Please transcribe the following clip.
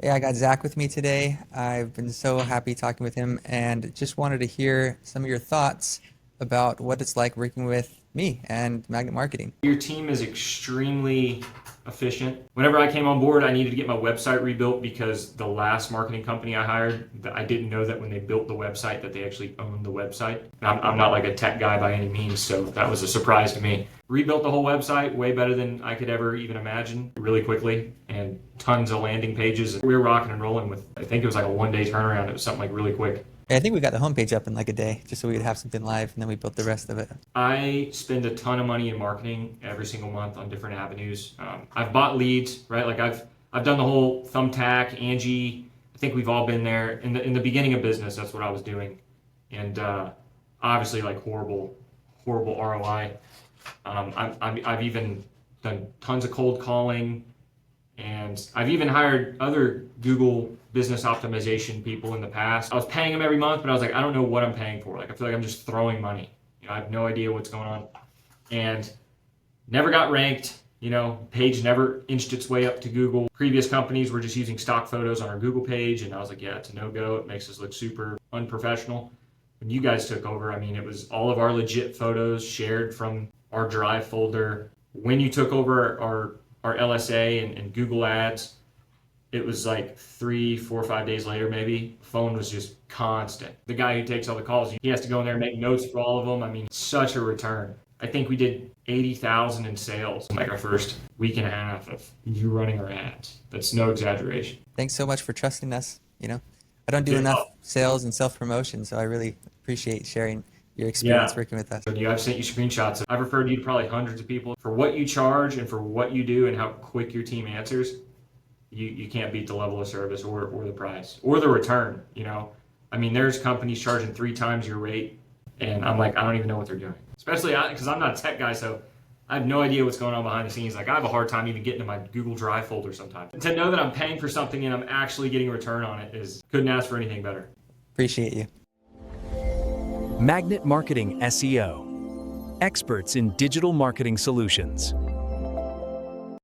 Hey, I got Zach with me today. I've been so happy talking with him and just wanted to hear some of your thoughts about what it's like working with me and Magnet Marketing. Your team is extremely efficient. Whenever I came on board, I needed to get my website rebuilt because the last marketing company I hired, I didn't know that when they built the website that they actually owned the website. I'm not like a tech guy by any means, so that was a surprise to me. Rebuilt the whole website way better than I could ever even imagine really quickly, and tons of landing pages. We were rocking and rolling with, I think it was like a 1 day turnaround. It was something like really quick. I think we got the homepage up in like a day just so we would have something live and then we built the rest of it. I spend a ton of money in marketing every single month on different avenues. I've bought leads, right? Like I've done the whole Thumbtack, Angie. I think we've all been there in the beginning of business. That's what I was doing, and obviously like horrible ROI. I've even done tons of cold calling, and I've even hired other Google business optimization people in the past. I was paying them every month, but I was like, I don't know what I'm paying for. Like, I feel like I'm just throwing money. I have no idea what's going on. And never got ranked. Page never inched its way up to Google. Previous companies were just using stock photos on our Google page, and I was like, yeah, it's a no-go. It makes us look super unprofessional. When you guys took over, I mean, it was all of our legit photos shared from our Drive folder. When you took over our LSA and Google Ads, it was like 3, 4, 5 days later, maybe. Phone was just constant. The guy who takes all the calls, he has to go in there and make notes for all of them. I mean, such a return. I think we did 80,000 in sales in like our first week and a half of you running our ads. That's no exaggeration. Thanks so much for trusting us. I don't do enough sales and self-promotion, so I really appreciate sharing your experience Yeah. working with us. I've sent you screenshots. I've referred you to probably hundreds of people. For what you charge and for what you do and how quick your team answers, you can't beat the level of service or the price or the return. I mean, there's companies charging 3 times your rate, and I'm like, I don't even know what they're doing. Especially because I'm not a tech guy, so I have no idea what's going on behind the scenes. Like, I have a hard time even getting to my Google Drive folder sometimes. To know that I'm paying for something and I'm actually getting a return on it couldn't ask for anything better. Appreciate you. Magnet Marketing SEO. Experts in digital marketing solutions.